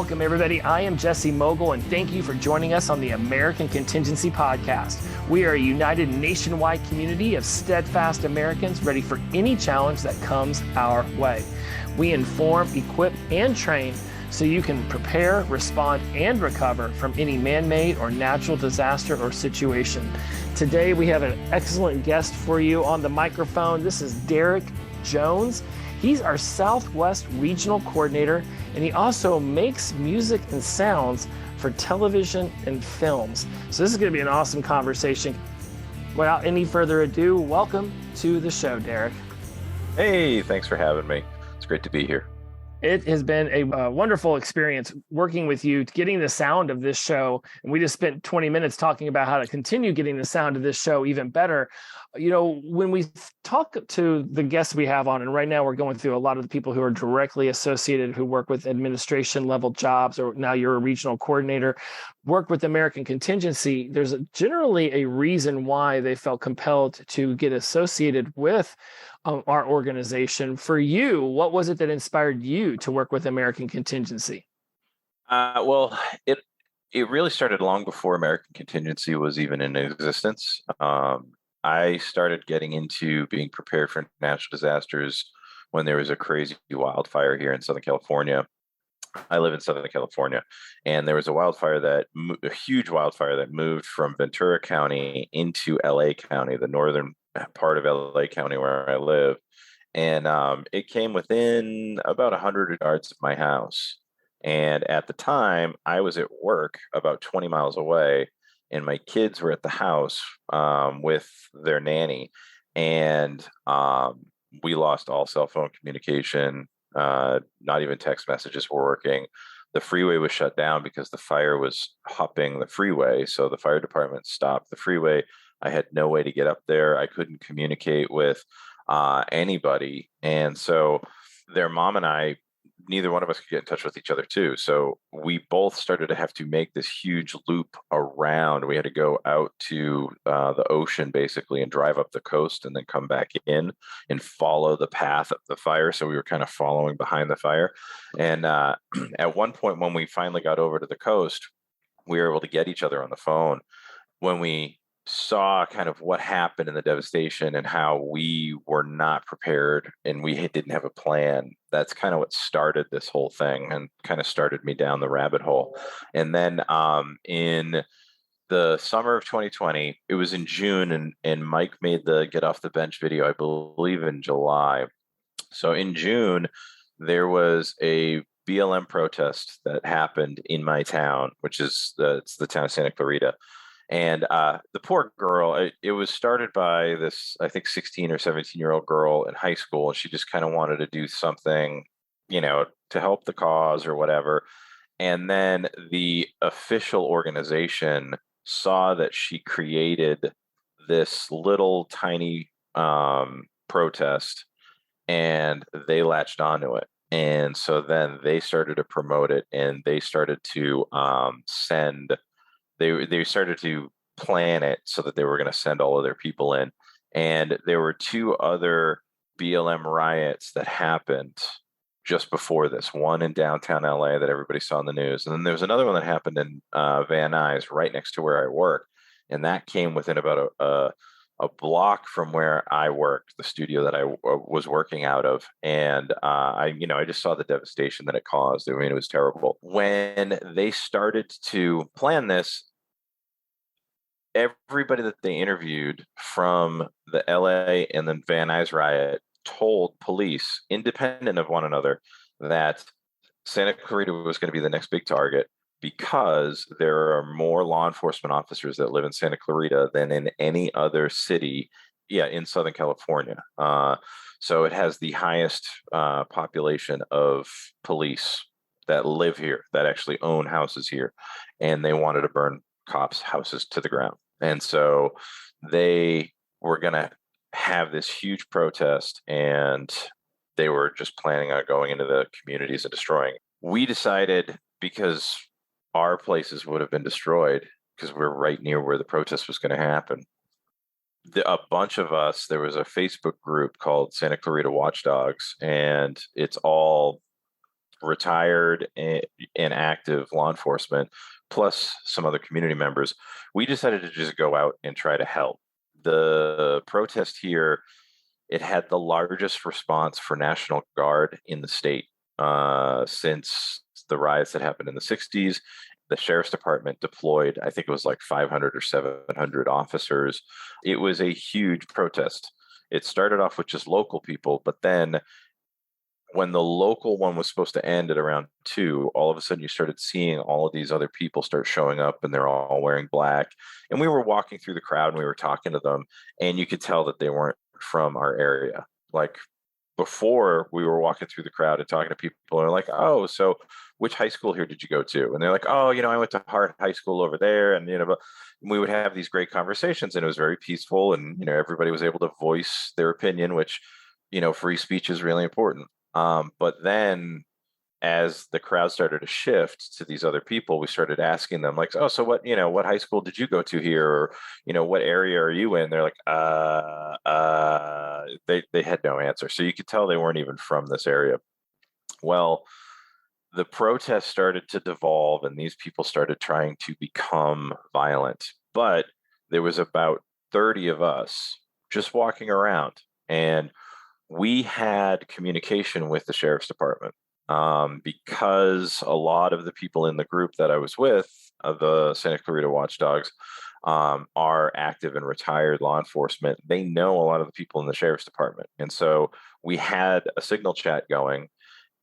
welcome everybody. I am Jesse Mogul, and thank you for joining us on the American Contingency Podcast. We are a united nationwide community of steadfast Americans ready for any challenge that comes our way. We inform, equip, and train so you can prepare, respond, and recover from any man-made or natural disaster or situation. Today, we have an excellent guest for you on the microphone. This is Derek Jones. He's our Southwest Regional Coordinator, and he also makes music and sounds for television and films. So this is going to be an awesome conversation. Without any further ado, welcome to the show, Derek. Hey, thanks for having me. It's great to be here. It has been a wonderful experience working with you, getting the sound of this show. And we just spent 20 minutes talking about how to continue getting the sound of this show even better. You know, when we talk to the guests we have on, and right now we're going through a lot of the people who are directly associated, who work with administration level jobs, or now you're a regional coordinator, work with American Contingency. There's generally a reason why they felt compelled to get associated with our organization. For you, what was it that inspired you to work with American Contingency? Well, it really started long before American Contingency was even in existence. I started getting into being prepared for natural disasters when there was a crazy wildfire here in Southern California. I live in Southern California, and there was a huge wildfire that moved from Ventura County into LA County, the northern part of LA County where I live. And it came within about 100 yards of my house. And at the time, I was at work about 20 miles away, and my kids were at the house with their nanny. And we lost all cell phone communication. Not even text messages were working. The freeway was shut down because the fire was hopping the freeway. So the fire department stopped the freeway. I had no way to get up there. I couldn't communicate with anybody. And so their mom and I, neither one of us could get in touch with each other too. So we both started to have to make this huge loop around. We had to go out to the ocean basically and drive up the coast and then come back in and follow the path of the fire. So we were kind of following behind the fire. And at one point when we finally got over to the coast, we were able to get each other on the phone. When we saw kind of what happened in the devastation and how we were not prepared and we didn't have a plan, that's kind of what started this whole thing and kind of started me down the rabbit hole. And then in the summer of 2020, it was in June, and Mike made the Get Off the Bench video, I believe in July. So in June, there was a BLM protest that happened in my town, which is it's the town of Santa Clarita. And the poor girl, it was started by this, I think, 16 or 17-year-old girl in high school. And she just kind of wanted to do something, to help the cause or whatever. And then the official organization saw that she created this little tiny protest, and they latched onto it. And so then they started to promote it, and they started to They started to plan it so that they were going to send all of their people in. And there were two other BLM riots that happened just before this, one in downtown LA that everybody saw in the news. And then there was another one that happened in Van Nuys, right next to where I work. And that came within about a block from where I worked, the studio that I was working out of. And I just saw the devastation that it caused. I mean, it was terrible. When they started to plan this, everybody that they interviewed from the LA and then Van Nuys riot told police, independent of one another, that Santa Clarita was going to be the next big target because there are more law enforcement officers that live in Santa Clarita than in any other city, in Southern California. So it has the highest population of police that live here, that actually own houses here. And they wanted to burn cops' houses to the ground. And so they were going to have this huge protest, and they were just planning on going into the communities and destroying. We decided, because our places would have been destroyed because we're right near where the protest was going to happen. A bunch of us, there was a Facebook group called Santa Clarita Watchdogs, and it's all retired and active law enforcement, plus some other community members. We decided to just go out and try to help. The protest here, it had the largest response for National Guard in the state since the riots that happened in the 60s. The sheriff's department deployed, I think it was like 500 or 700 officers. It was a huge protest. It started off with just local people, but then when the local one was supposed to end at around 2, all of a sudden you started seeing all of these other people start showing up, and they're all wearing black. And we were walking through the crowd and we were talking to them, and you could tell that they weren't from our area. Like, before, we were walking through the crowd and talking to people, and they're like, "Oh, so which high school here did you go to?" And they're like, "Oh, I went to Hart High School over there." And but we would have these great conversations, and it was very peaceful, and everybody was able to voice their opinion, which free speech is really important. But then, as the crowd started to shift to these other people, we started asking them, like, "Oh, so what high school did you go to here? Or, what area are you in?" They're like, they had no answer. So you could tell they weren't even from this area. Well, the protest started to devolve, and these people started trying to become violent. But there was about 30 of us just walking around, and we had communication with the sheriff's department. Because a lot of the people in the group that I was with, the Santa Clarita Watchdogs, are active and retired law enforcement. They know a lot of the people in the sheriff's department. And so we had a signal chat going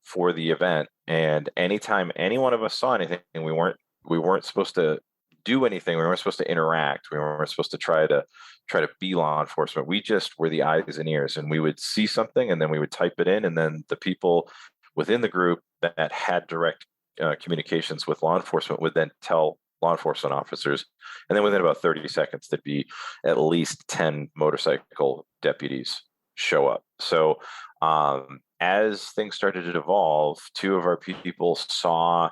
for the event. And anytime any one of us saw anything, we weren't supposed to do anything. We weren't supposed to interact. We weren't supposed to try to be law enforcement. We just were the eyes and ears, and we would see something, and then we would type it in, and then the people within the group that had direct communications with law enforcement would then tell law enforcement officers. And then within about 30 seconds, there'd be at least 10 motorcycle deputies show up. So as things started to evolve, 2 of our people saw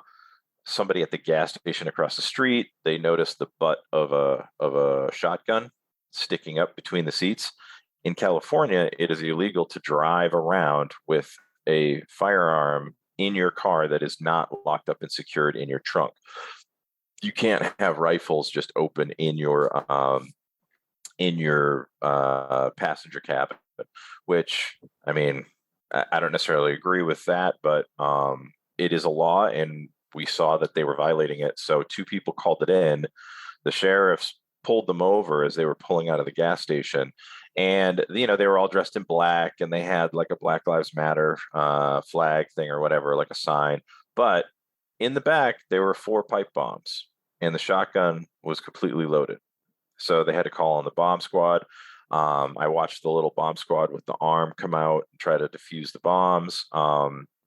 somebody at the gas station across the street. They noticed the butt of a shotgun sticking up between the seats. In California, it is illegal to drive around with a firearm in your car that is not locked up and secured in your trunk. You can't have rifles just open in your passenger cabin, which, I mean, I don't necessarily agree with that, but it is a law, and we saw that they were violating it. So 2 people called it in. The sheriffs pulled them over as they were pulling out of the gas station. And, they were all dressed in black, and they had like a Black Lives Matter flag thing or whatever, like a sign. But in the back, there were 4 pipe bombs, and the shotgun was completely loaded. So they had to call on the bomb squad. I watched the little bomb squad with the arm come out and try to defuse the bombs.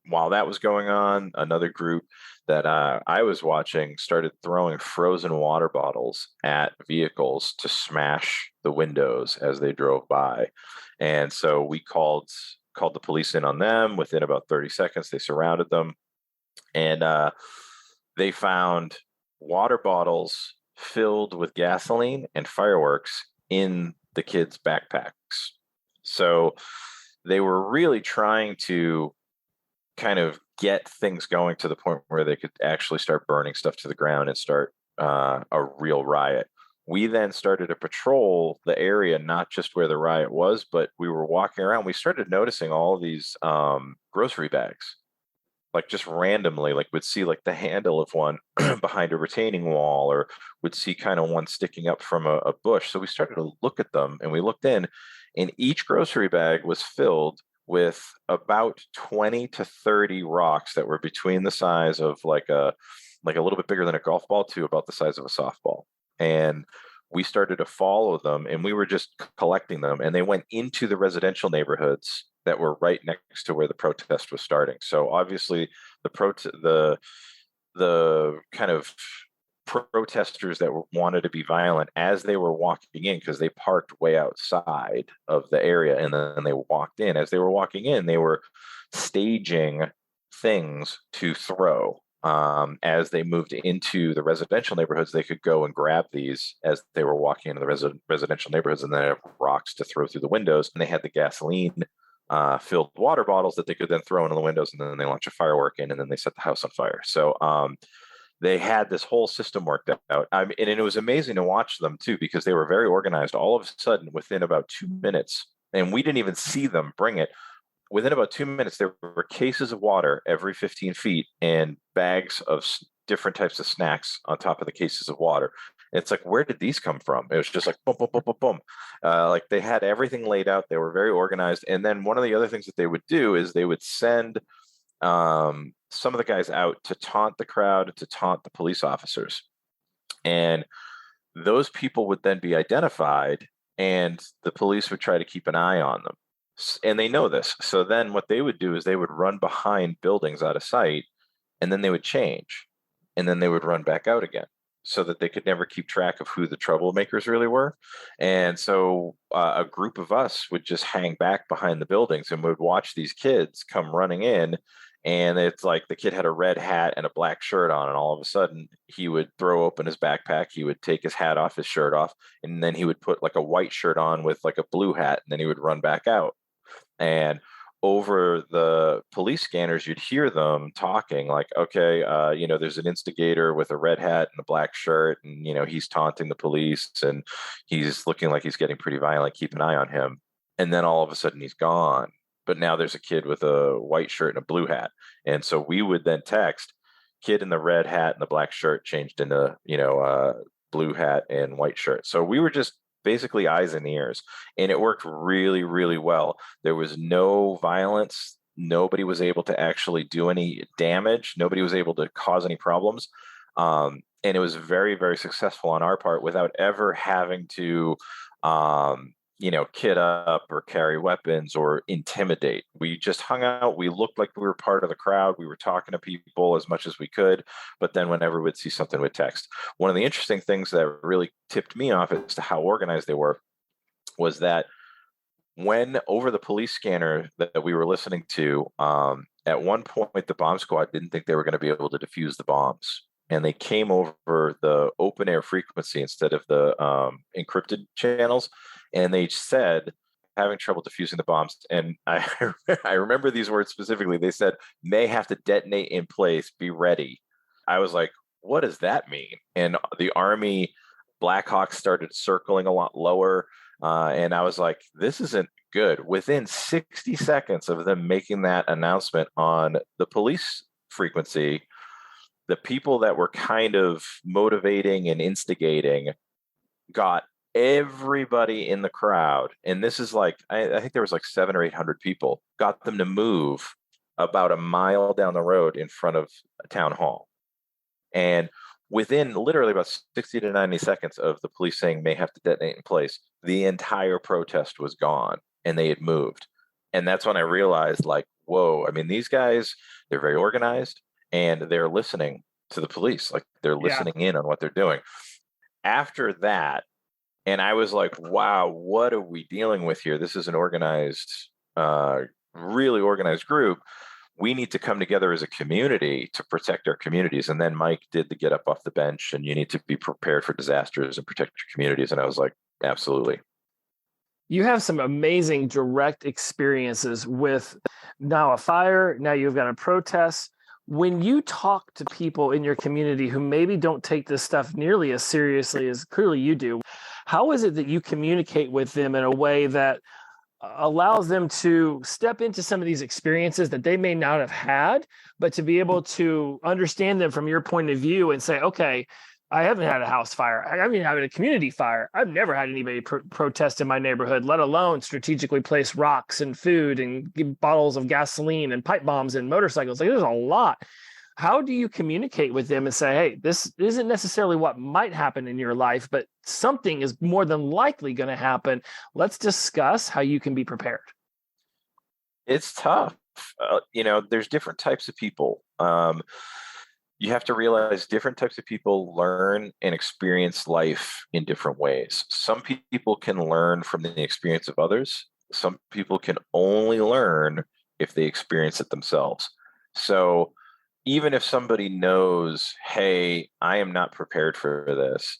While that was going on, another group that I was watching started throwing frozen water bottles at vehicles to smash the windows as they drove by. And so we called the police in on them. Within about 30 seconds, they surrounded them, and they found water bottles filled with gasoline and fireworks in the kids' backpacks. So they were really trying to kind of get things going to the point where they could actually start burning stuff to the ground and start a real riot. We then started to patrol the area, not just where the riot was, but we were walking around. We started noticing all these grocery bags, like just randomly, like would see like the handle of one behind a retaining wall, or would see kind of one sticking up from a bush. So we started to look at them, and we looked in, and each grocery bag was filled with about 20 to 30 rocks that were between the size of like a little bit bigger than a golf ball to about the size of a softball. And we started to follow them, and we were just collecting them, and they went into the residential neighborhoods that were right next to where the protest was starting. So obviously the kind of protesters that wanted to be violent, as they were walking in, because they parked way outside of the area and then they walked in. As they were walking in, they were staging things to throw. As they moved into the residential neighborhoods, they could go and grab these as they were walking into the residential neighborhoods, and then have rocks to throw through the windows. And they had the gasoline filled water bottles that they could then throw into the windows, and then they launch a firework in, and then they set the house on fire. So they had this whole system worked out. I mean, and it was amazing to watch them too, because they were very organized. All of a sudden, within about 2 minutes, and we didn't even see them bring it. Within about 2 minutes, there were cases of water every 15 feet and bags of different types of snacks on top of the cases of water. It's like, where did these come from? It was just like boom, boom, boom, boom, boom. Like they had everything laid out. They were very organized. And then one of the other things that they would do is they would send some of the guys out to taunt the crowd, to taunt the police officers. And those people would then be identified, and the police would try to keep an eye on them. And they know this. So then what they would do is they would run behind buildings out of sight, and then they would change, and then they would run back out again, so that they could never keep track of who the troublemakers really were. And so a group of us would just hang back behind the buildings and would watch these kids come running in. And it's like the kid had a red hat and a black shirt on, and all of a sudden he would throw open his backpack, he would take his hat off, his shirt off, and then he would put like a white shirt on with like a blue hat, and then he would run back out. And over the police scanners, you'd hear them talking like, okay, there's an instigator with a red hat and a black shirt, and, he's taunting the police, and he's looking like he's getting pretty violent. Keep an eye on him. And then all of a sudden he's gone. But now there's a kid with a white shirt and a blue hat. And so we would then text, kid in the red hat and the black shirt changed into, blue hat and white shirt. So we were just basically eyes and ears, and it worked really, really well. There was no violence. Nobody was able to actually do any damage. Nobody was able to cause any problems. And it was very, very successful on our part without ever having to, kid up or carry weapons or intimidate. We just hung out. We looked like we were part of the crowd. We were talking to people as much as we could, but then whenever we'd see something, we'd text. One of the interesting things that really tipped me off as to how organized they were was that when over the police scanner that we were listening to, at one point, the bomb squad didn't think they were going to be able to defuse the bombs. And they came over the open air frequency instead of the encrypted channels. And they said, having trouble defusing the bombs. And I remember these words specifically. They said, may have to detonate in place, be ready. I was like, what does that mean? And the Army Blackhawks started circling a lot lower. And I was like, this isn't good. Within 60 seconds of them making that announcement on the police frequency, the people that were kind of motivating and instigating got everybody in the crowd. And this is like, I think there was like 700 or 800 people, got them to move about a mile down the road in front of a town hall. And within literally about 60 to 90 seconds of the police saying may have to detonate in place, the entire protest was gone and they had moved. And that's when I realized, like, whoa, I mean, these guys, they're very organized and they're listening to the police. Like they're listening in on what they're doing. After that, and I was like, wow, what are we dealing with here? This is an organized, really organized group. We need to come together as a community to protect our communities. And then Mike did the get up off the bench, and you need to be prepared for disasters and protect your communities. And I was like, absolutely. You have some amazing direct experiences with now a fire, now you've got a protest. When you talk to people in your community who maybe don't take this stuff nearly as seriously as clearly you do, how is it that you communicate with them in a way that allows them to step into some of these experiences that they may not have had, but to be able to understand them from your point of view and say, okay, I haven't had a house fire. I haven't had a community fire. I've never had anybody protest in my neighborhood, let alone strategically place rocks and food and bottles of gasoline and pipe bombs and motorcycles. Like, there's a lot. How do you communicate with them and say, hey, this isn't necessarily what might happen in your life, but something is more than likely going to happen. Let's discuss how you can be prepared. It's tough. There's different types of people. You have to realize different types of people learn and experience life in different ways. Some people can learn from the experience of others. Some people can only learn if they experience it themselves. So even if somebody knows, hey, I am not prepared for this,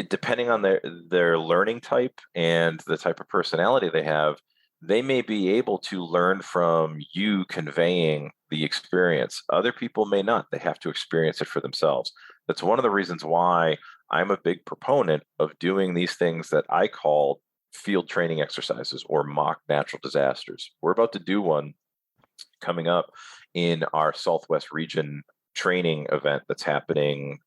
depending on their learning type and the type of personality they have, they may be able to learn from you conveying the experience. Other people may not. They have to experience it for themselves. That's one of the reasons why I'm a big proponent of doing these things that I call field training exercises or mock natural disasters. We're about to do one coming up in our Southwest region training event that's happening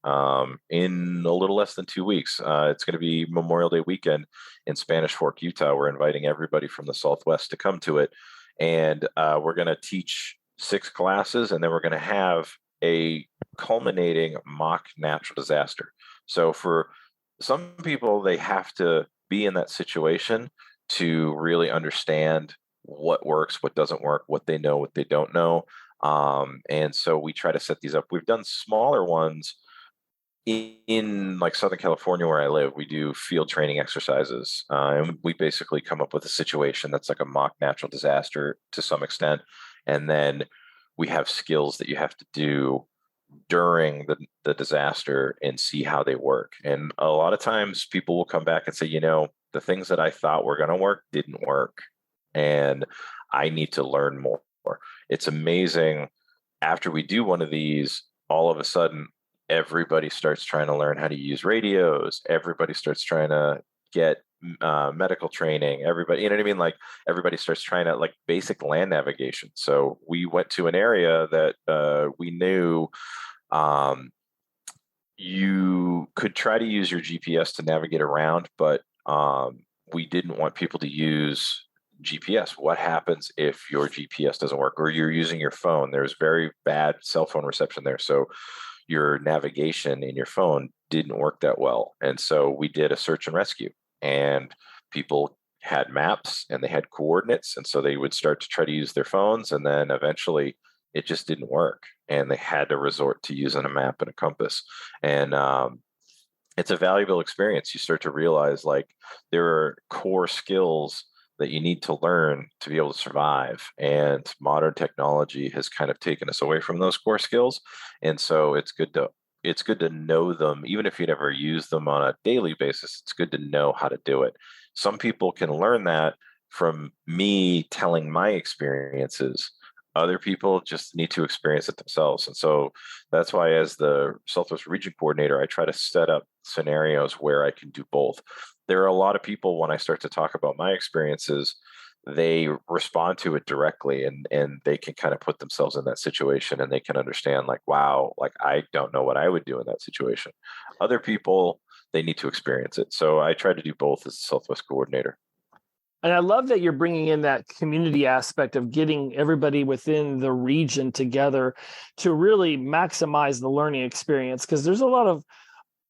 in a little less than 2 weeks. It's going to be Memorial Day weekend in Spanish Fork, Utah. We're inviting everybody from the Southwest to come to it. And we're going to teach 6 classes, and then we're going to have a culminating mock natural disaster. So for some people, they have to be in that situation to really understand what works, what doesn't work, what they know, what they don't know. And so we try to set these up. We've done smaller ones in like Southern California where I live. We do field training exercises, and we basically come up with a situation that's like a mock natural disaster to some extent. And then we have skills that you have to do during the disaster and see how they work. And a lot of times people will come back and say, the things that I thought were going to work didn't work. And I need to learn more. It's amazing. After we do one of these, all of a sudden, everybody starts trying to learn how to use radios. Everybody starts trying to get medical training. Everybody, you know what I mean? Like everybody starts trying to like basic land navigation. So we went to an area that we knew you could try to use your GPS to navigate around, but we didn't want people to use GPS. What happens if your GPS doesn't work or you're using your phone? There's very bad cell phone reception there. So your navigation in your phone didn't work that well. And so we did a search and rescue, and people had maps and they had coordinates. And so they would start to try to use their phones, and then eventually it just didn't work. And they had to resort to using a map and a compass. And it's a valuable experience. You start to realize like there are core skills that you need to learn to be able to survive. And modern technology has kind of taken us away from those core skills. And so it's good to know them, even if you never use them on a daily basis. It's good to know how to do it. Some people can learn that from me telling my experiences. Other people just need to experience it themselves. And so that's why, as the Southwest Region Coordinator, I try to set up scenarios where I can do both. There are a lot of people, when I start to talk about my experiences, they respond to it directly, and they can kind of put themselves in that situation, and they can understand like, wow, like I don't know what I would do in that situation. Other people, they need to experience it. So I try to do both as the Southwest Coordinator. And I love that you're bringing in that community aspect of getting everybody within the region together to really maximize the learning experience, because there's a lot of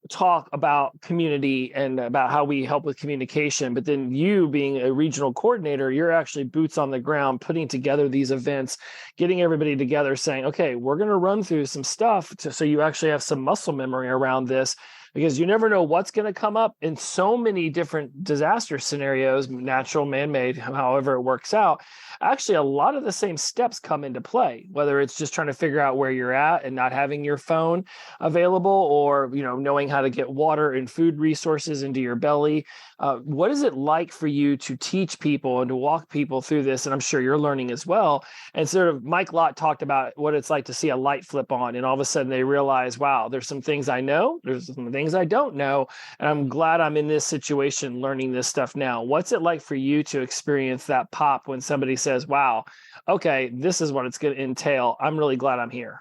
talk about community and about how we help with communication, but then you being a regional coordinator, you're actually boots on the ground, putting together these events, getting everybody together, saying, okay, we're going to run through some stuff so you actually have some muscle memory around this, because you never know what's going to come up in so many different disaster scenarios, natural, man-made, however it works out. Actually, a lot of the same steps come into play, whether it's just trying to figure out where you're at and not having your phone available, or knowing how to get water and food resources into your belly. What is it like for you to teach people and to walk people through this? And I'm sure you're learning as well. And sort of Mike Lott talked about what it's like to see a light flip on, and all of a sudden they realize, wow, there's some things I know, there's some things I don't know, and I'm glad I'm in this situation learning this stuff now. What's it like for you to experience that pop when somebody says, wow, okay, this is what it's going to entail. I'm really glad I'm here.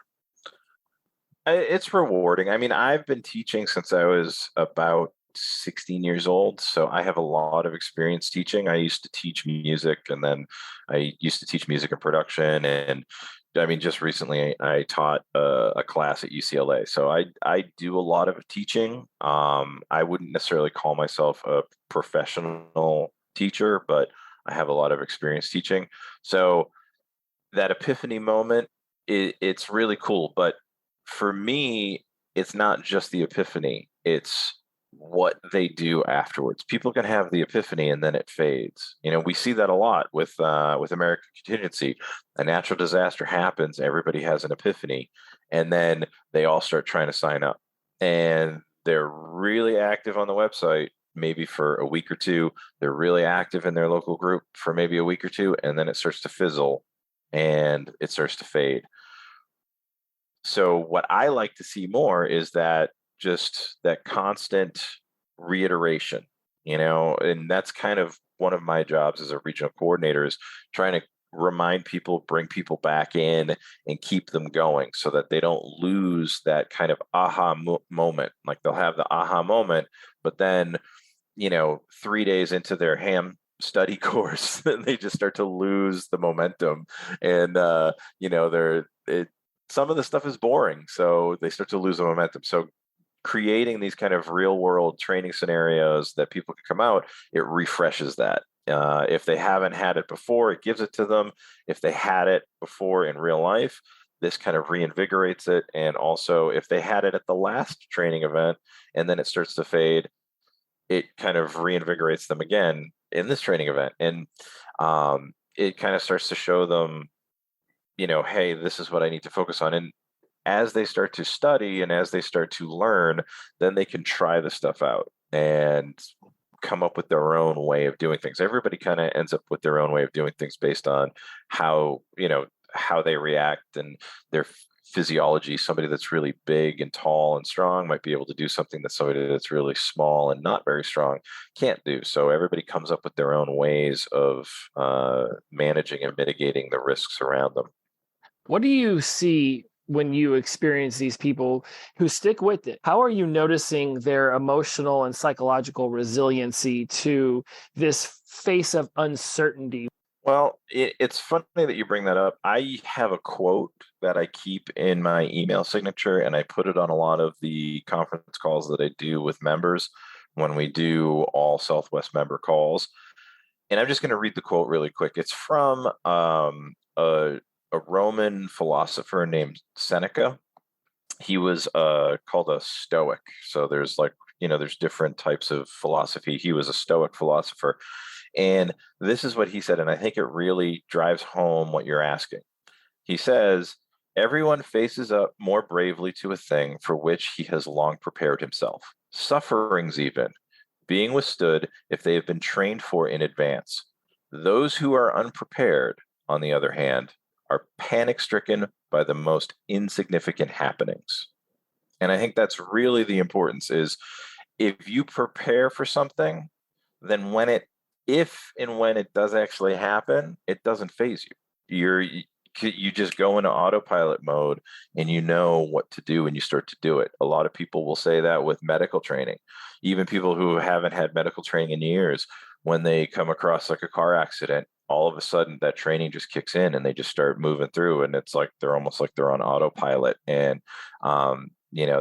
It's rewarding. I mean, I've been teaching since I was about 16 years old, so I have a lot of experience teaching. I used to teach music, and then I used to teach music and production. And I mean, just recently I taught a class at UCLA. So I do a lot of teaching. I wouldn't necessarily call myself a professional teacher, but I have a lot of experience teaching. So that epiphany moment, it's really cool. But for me, it's not just the epiphany, it's what they do afterwards. People can have the epiphany and then it fades. We see that a lot with American Contingency. A natural disaster happens, everybody has an epiphany, and then they all start trying to sign up. And they're really active on the website, maybe for a week or two. They're really active in their local group for maybe a week or two, and then it starts to fizzle and it starts to fade. So what I like to see more is that just that constant reiteration, and that's kind of one of my jobs as a regional coordinator is trying to remind people, bring people back in and keep them going so that they don't lose that kind of moment. Like they'll have the aha moment, but then, 3 days into their ham study course, then they just start to lose the momentum and, some of the stuff is boring. So they start to lose the momentum. So creating these kind of real world training scenarios that people can come out, it refreshes that. If they haven't had it before, it gives it to them. If they had it before in real life, this kind of reinvigorates it. And also, if they had it at the last training event and then it starts to fade, it kind of reinvigorates them again in this training event. And it kind of starts to show them, hey, this is what I need to focus on. And as they start to study and as they start to learn, then they can try the stuff out and come up with their own way of doing things. Everybody kind of ends up with their own way of doing things based on how they react and their physiology. Somebody that's really big and tall and strong might be able to do something that somebody that's really small and not very strong can't do. So everybody comes up with their own ways of managing and mitigating the risks around them. What do you see when you experience these people who stick with it? How are you noticing their emotional and psychological resiliency to this face of uncertainty? Well, it's funny that you bring that up. I have a quote that I keep in my email signature, and I put it on a lot of the conference calls that I do with members when we do all Southwest member calls. And I'm just going to read the quote really quick. It's from a Roman philosopher named Seneca. He was called a Stoic. So there's there's different types of philosophy. He was a Stoic philosopher. And this is what he said, and I think it really drives home what you're asking. He says, everyone faces up more bravely to a thing for which he has long prepared himself. Sufferings even, being withstood if they have been trained for in advance. Those who are unprepared, on the other hand, are panic-stricken by the most insignificant happenings. And I think that's really the importance is if you prepare for something, then if and when it does actually happen, it doesn't phase you. You just go into autopilot mode and you know what to do and you start to do it. A lot of people will say that with medical training. Even people who haven't had medical training in years, when they come across like a car accident, all of a sudden that training just kicks in and they just start moving through, and it's like they're almost like they're on autopilot. And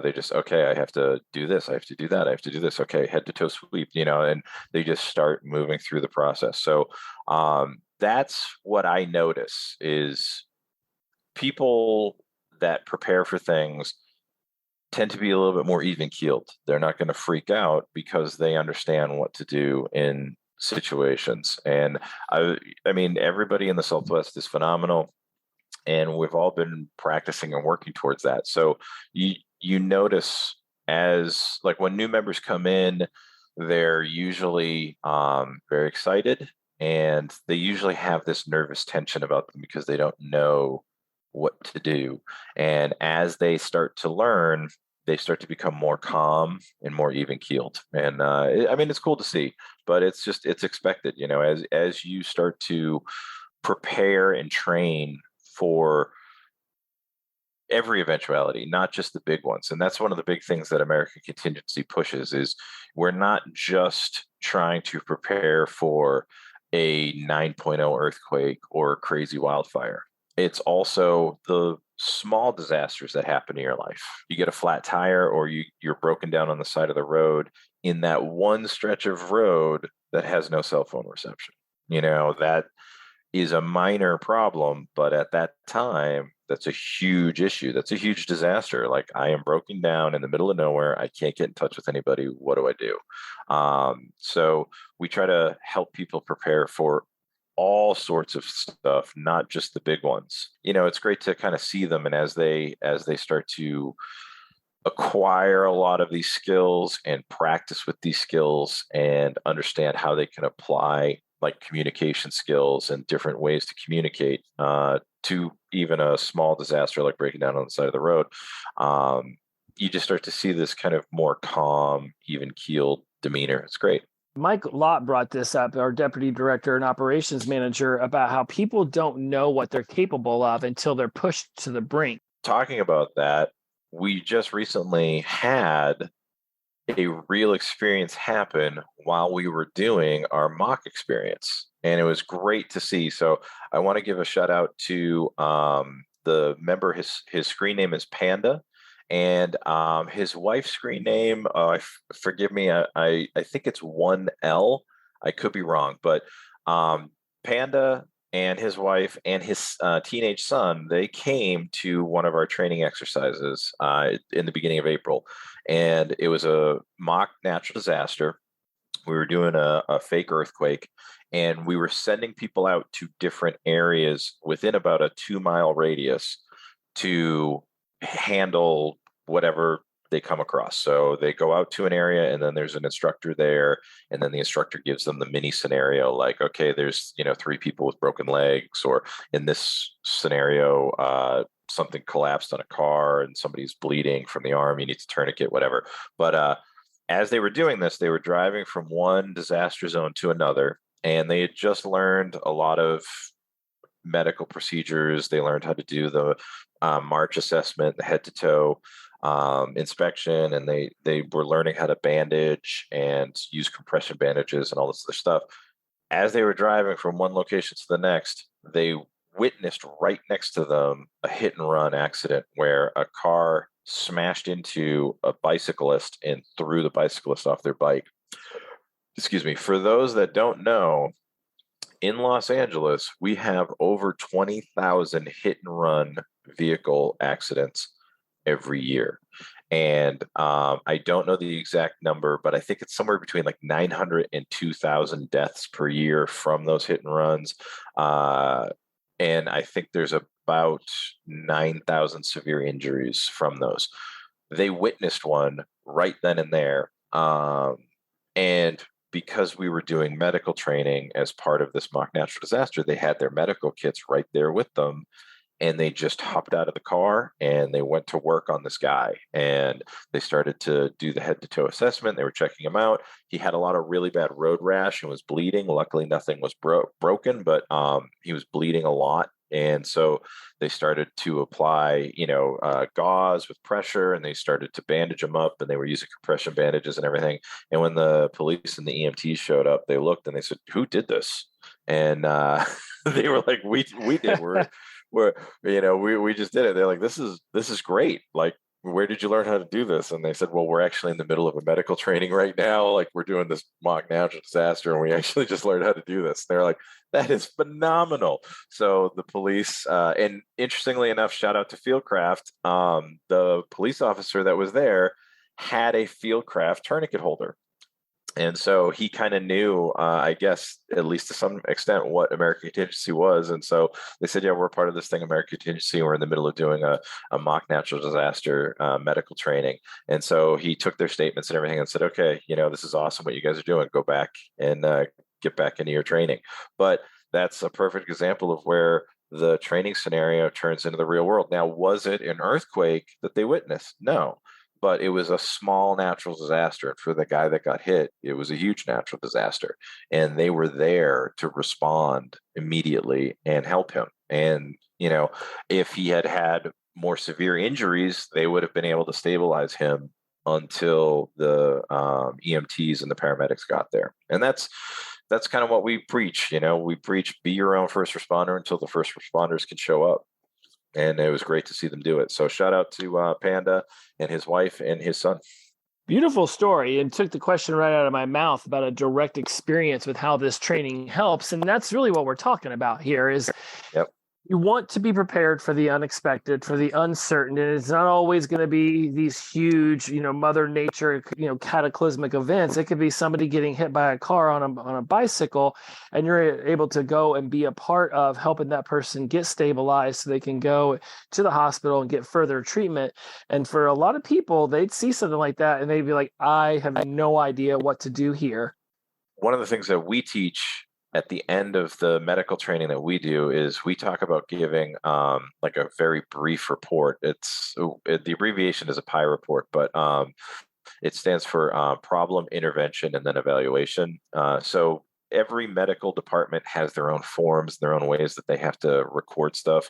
they just, okay, I have to do this, I have to do that, I have to do this, okay, head to toe sweep, and they just start moving through the process. So that's what I notice is people that prepare for things tend to be a little bit more even keeled. They're not going to freak out because they understand what to do in situations. And I mean, everybody in the Southwest is phenomenal, and we've all been practicing and working towards that. So you notice as like when new members come in, they're usually very excited, and they usually have this nervous tension about them because they don't know what to do. And as they start to learn, they start to become more calm and more even keeled. And I mean, it's cool to see, but it's expected, as you start to prepare and train for every eventuality, not just the big ones. And that's one of the big things that American Contingency pushes is we're not just trying to prepare for a 9.0 earthquake or a crazy wildfire. It's also the small disasters that happen in your life. You get a flat tire or you're broken down on the side of the road in that one stretch of road that has no cell phone reception. That is a minor problem, but at that time, that's a huge issue. That's a huge disaster. Like, I am broken down in the middle of nowhere. I can't get in touch with anybody. What do I do? So we try to help people prepare for all sorts of stuff, not just the big ones. It's great to kind of see them, and as they start to acquire a lot of these skills and practice with these skills and understand how they can apply like communication skills and different ways to communicate to even a small disaster like breaking down on the side of the road. You just start to see this kind of more calm, even keeled demeanor. It's great. Mike Lott brought this up, our deputy director and operations manager, about how people don't know what they're capable of until they're pushed to the brink. Talking about that, we just recently had a real experience happen while we were doing our mock experience. And it was great to see. So I want to give a shout out to the member. His screen name is Panda. And his wife's screen name, forgive me, I think it's 1L. I could be wrong, but Panda and his wife and his teenage son, they came to one of our training exercises in the beginning of April. And it was a mock natural disaster. We were doing a fake earthquake, and we were sending people out to different areas within about a 2-mile radius to handle whatever they come across. So they go out to an area, and then there's an instructor there, and then the instructor gives them the mini scenario, like, okay, there's 3 people with broken legs, or in this scenario, something collapsed on a car and somebody's bleeding from the arm, you need to tourniquet, whatever. But as they were doing this, they were driving from one disaster zone to another, and they had just learned a lot of medical procedures. They learned how to do the march assessment, the head to toe inspection, and they were learning how to bandage and use compression bandages and all this other stuff. As they were driving from one location to the next, they witnessed right next to them a hit and run accident where a car smashed into a bicyclist and threw the bicyclist off their bike. Excuse me. For those that don't know, in Los Angeles, we have over 20,000 hit and run vehicle accidents every year. And I don't know the exact number, but I think it's somewhere between like 900 and 2,000 deaths per year from those hit and runs. And I think there's about 9,000 severe injuries from those. They witnessed one right then and there. And because we were doing medical training as part of this mock natural disaster, they had their medical kits right there with them. And they just hopped out of the car and they went to work on this guy. And they started to do the head to toe assessment. They were checking him out. He had a lot of really bad road rash and was bleeding. Luckily, nothing was broken, but he was bleeding a lot. And so they started to apply, gauze with pressure, and they started to bandage him up, and they were using compression bandages and everything. And when the police and the EMTs showed up, they looked and they said, "Who did this?" And they were like, "We did. We just did it." They're like, "This is great. Like, where did you learn how to do this?" And they said, "Well, we're actually in the middle of a medical training right now. Like, we're doing this mock natural disaster, and we actually just learned how to do this." They're like, "That is phenomenal." So the police, and interestingly enough, shout out to Fieldcraft, the police officer that was there had a Fieldcraft tourniquet holder. And so he kind of knew, I guess, at least to some extent, what American Contingency was. And so they said, "Yeah, we're part of this thing, American Contingency. We're in the middle of doing a mock natural disaster medical training." And so he took their statements and everything and said, "Okay, this is awesome what you guys are doing. Go back and get back into your training." But that's a perfect example of where the training scenario turns into the real world. Now, was it an earthquake that they witnessed? No. But it was a small natural disaster. And for the guy that got hit, it was a huge natural disaster. And they were there to respond immediately and help him. And, if he had had more severe injuries, they would have been able to stabilize him until the EMTs and the paramedics got there. And that's kind of what we preach. We preach, be your own first responder until the first responders can show up. And it was great to see them do it. So shout out to Panda and his wife and his son. Beautiful story, and took the question right out of my mouth about a direct experience with how this training helps. And that's really what we're talking about here is, Yep. You want to be prepared for the unexpected, for the uncertain, and it's not always going to be these huge, Mother Nature, cataclysmic events. It could be somebody getting hit by a car on a bicycle, and you're able to go and be a part of helping that person get stabilized so they can go to the hospital and get further treatment. And for a lot of people, they'd see something like that and they'd be like, I have no idea what to do here. One of the things that we teach at the end of the medical training that we do is we talk about giving like a very brief report. The abbreviation is a PI report, but it stands for problem, intervention, and then evaluation. So every medical department has their own forms, their own ways that they have to record stuff.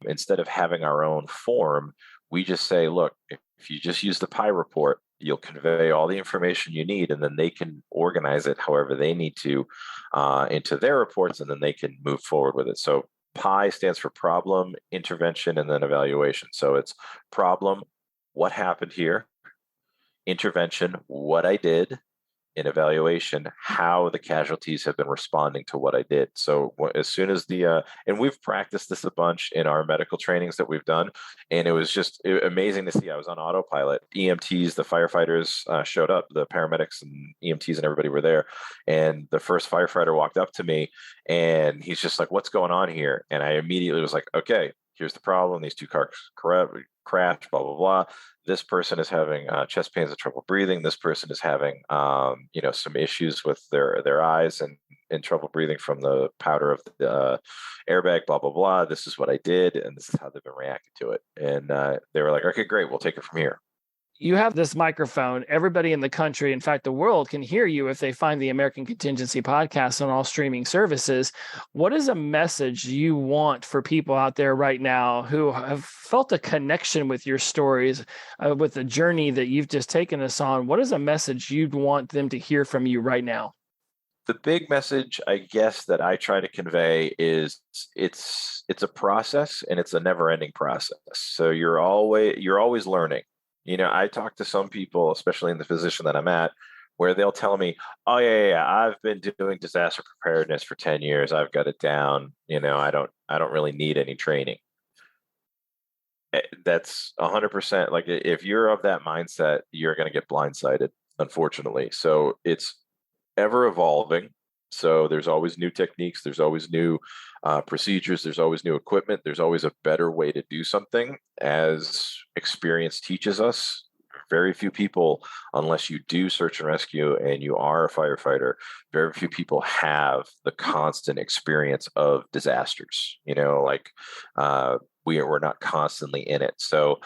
Instead of having our own form, we just say, look, if you just use the PI report, you'll convey all the information you need, and then they can organize it however they need to into their reports, and then they can move forward with it. So PI stands for problem, intervention, and then evaluation. So it's problem, what happened here, intervention, what I did, in evaluation, how the casualties have been responding to what I did. So as soon as and we've practiced this a bunch in our medical trainings that we've done, and it was just amazing to see. I was on autopilot. EMTs, the firefighters showed up, the paramedics and EMTs and everybody were there. And the first firefighter walked up to me and he's just like, what's going on here? And I immediately was like, okay, here's the problem. These two cars crash, blah, blah, blah. This person is having chest pains and trouble breathing. This person is having, some issues with their eyes and trouble breathing from the powder of the airbag, blah, blah, blah. This is what I did, and this is how they've been reacting to it. And they were like, okay, great, we'll take it from here. You have this microphone. Everybody in the country, in fact, the world, can hear you if they find the American Contingency podcast on all streaming services. What is a message you want for people out there right now who have felt a connection with your stories, with the journey that you've just taken us on? What is a message you'd want them to hear from you right now? The big message, I guess, that I try to convey is it's a process, and it's a never-ending process. So you're always learning. I talk to some people, especially in the position that I'm at, where they'll tell me, oh, yeah, I've been doing disaster preparedness for 10 years. I've got it down. I don't really need any training. That's 100%. Like, if you're of that mindset, you're going to get blindsided, unfortunately. So it's ever evolving. So there's always new techniques. There's always new procedures. There's always new equipment. There's always a better way to do something. As experience teaches us, very few people, unless you do search and rescue and you are a firefighter, very few people have the constant experience of disasters. We're not constantly in it. So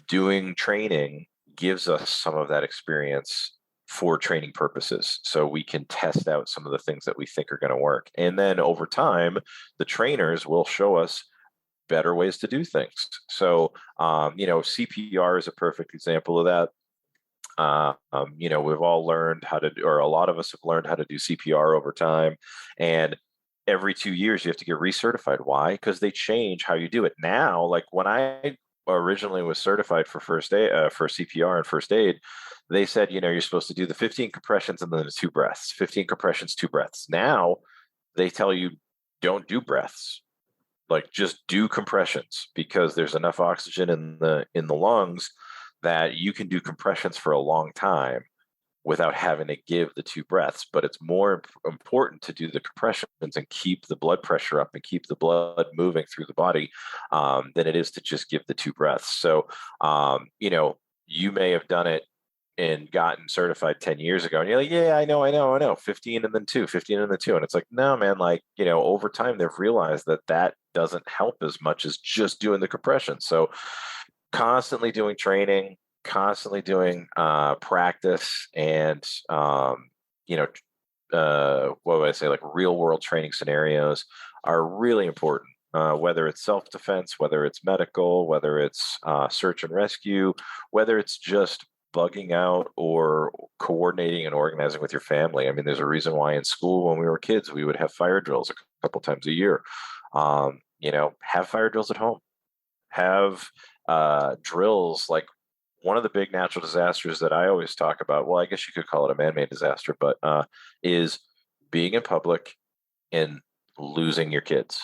doing training gives us some of that experience for training purposes, so we can test out some of the things that we think are going to work. And then over time, the trainers will show us better ways to do things. So, CPR is a perfect example of that. We've all learned how to, or a lot of us have learned how to do CPR over time. And every 2 years, you have to get recertified. Why? Because they change how you do it. Now, like when I originally was certified for first aid, for CPR and first aid, they said, you're supposed to do the 15 compressions and then the 2 breaths, 15 compressions, 2 breaths. Now they tell you don't do breaths, like just do compressions, because there's enough oxygen in the lungs that you can do compressions for a long time without having to give the 2 breaths. But it's more important to do the compressions and keep the blood pressure up and keep the blood moving through the body than it is to just give the 2 breaths. So, you may have done it and gotten certified 10 years ago, and you're like, yeah, I know, 15 and then 2, 15 and then 2. And it's like, no, man, over time, they've realized that doesn't help as much as just doing the compression. So constantly doing training, constantly doing practice, and what would I say, like real world training scenarios are really important. Whether it's self-defense, whether it's medical, whether it's search and rescue, whether it's just bugging out or coordinating and organizing with your family. I mean, there's a reason why in school when we were kids, we would have fire drills a couple times a year. Have fire drills at home. Have drills. Like one of the big natural disasters that I always talk about, well, I guess you could call it a man-made disaster, but is being in public and losing your kids.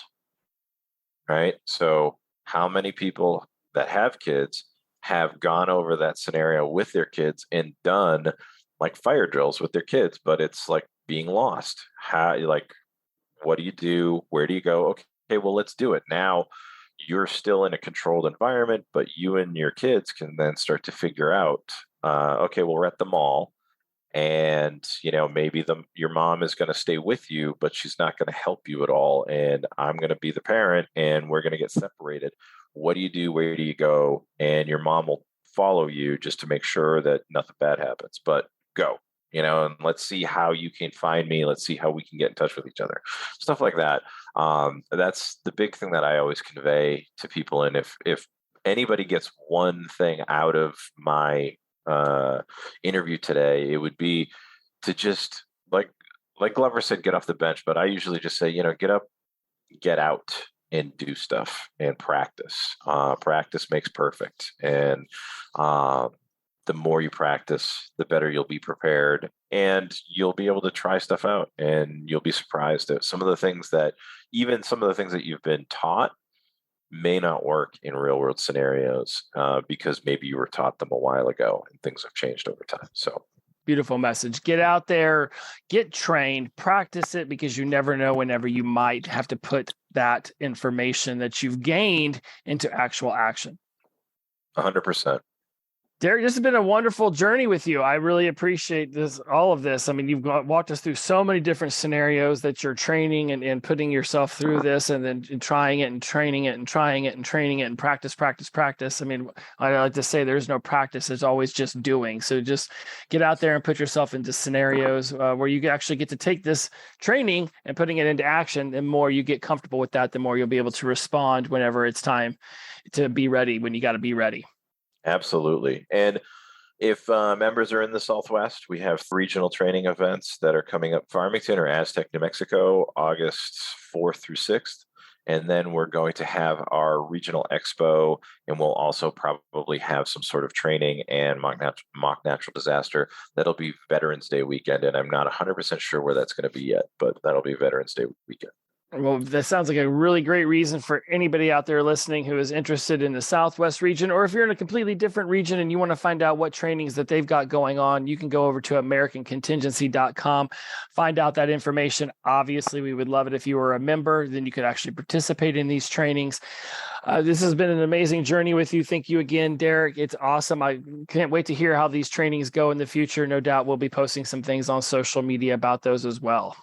right? So how many people that have kids have gone over that scenario with their kids and done like fire drills with their kids, but it's like being lost. How, like, what do you do? Where do you go? Okay, well, let's do it. Now you're still in a controlled environment, but you and your kids can then start to figure out, okay, well, we're at the mall, and maybe your mom is going to stay with you, but she's not going to help you at all, and I'm going to be the parent, and we're going to get separated. What do you do? Where do you go? And your mom will follow you just to make sure that nothing bad happens, but go, and let's see how you can find me. Let's see how we can get in touch with each other. Stuff like that. That's the big thing that I always convey to people. And if anybody gets one thing out of my interview today, it would be to just like Glover said, get off the bench. But I usually just say, get up, get out, and do stuff and practice. Practice makes perfect. And the more you practice, the better you'll be prepared, and you'll be able to try stuff out, and you'll be surprised at some of the things that you've been taught may not work in real world scenarios, because maybe you were taught them a while ago and things have changed over time. So beautiful message. Get out there, get trained, practice it, because you never know whenever you might have to put that information that you've gained into actual action. 100%. Derek, this has been a wonderful journey with you. I really appreciate all of this. I mean, you've walked us through so many different scenarios that you're training and putting yourself through this, and then trying it and training it and trying it and training it and practice. I mean, I like to say there's no practice. There's always just doing. So just get out there and put yourself into scenarios where you actually get to take this training and putting it into action. The more you get comfortable with that, the more you'll be able to respond whenever it's time to be ready, when you got to be ready. Absolutely. And if members are in the Southwest, we have regional training events that are coming up: Farmington or Aztec, New Mexico, August 4th through 6th. And then we're going to have our regional expo, and we'll also probably have some sort of training and mock natural disaster. That'll be Veterans Day weekend. And I'm not 100% sure where that's going to be yet, but that'll be Veterans Day weekend. Well, that sounds like a really great reason for anybody out there listening who is interested in the Southwest region, or if you're in a completely different region and you want to find out what trainings that they've got going on, you can go over to AmericanContingency.com, find out that information. Obviously, we would love it if you were a member, then you could actually participate in these trainings. This has been an amazing journey with you. Thank you again, Derek. It's awesome. I can't wait to hear how these trainings go in the future. No doubt we'll be posting some things on social media about those as well.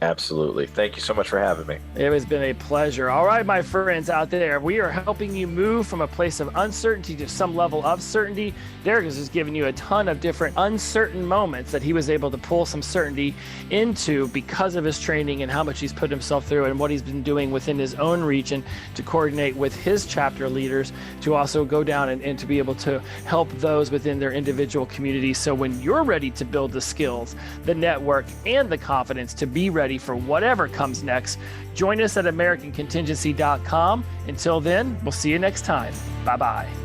Absolutely. Thank you so much for having me. It has been a pleasure. All right, my friends out there, we are helping you move from a place of uncertainty to some level of certainty. Derek has just given you a ton of different uncertain moments that he was able to pull some certainty into because of his training and how much he's put himself through and what he's been doing within his own region to coordinate with his chapter leaders to also go down and to be able to help those within their individual communities. So when you're ready to build the skills, the network, and the confidence to be ready for whatever comes next, join us at AmericanContingency.com. Until then, we'll see you next time. Bye-bye.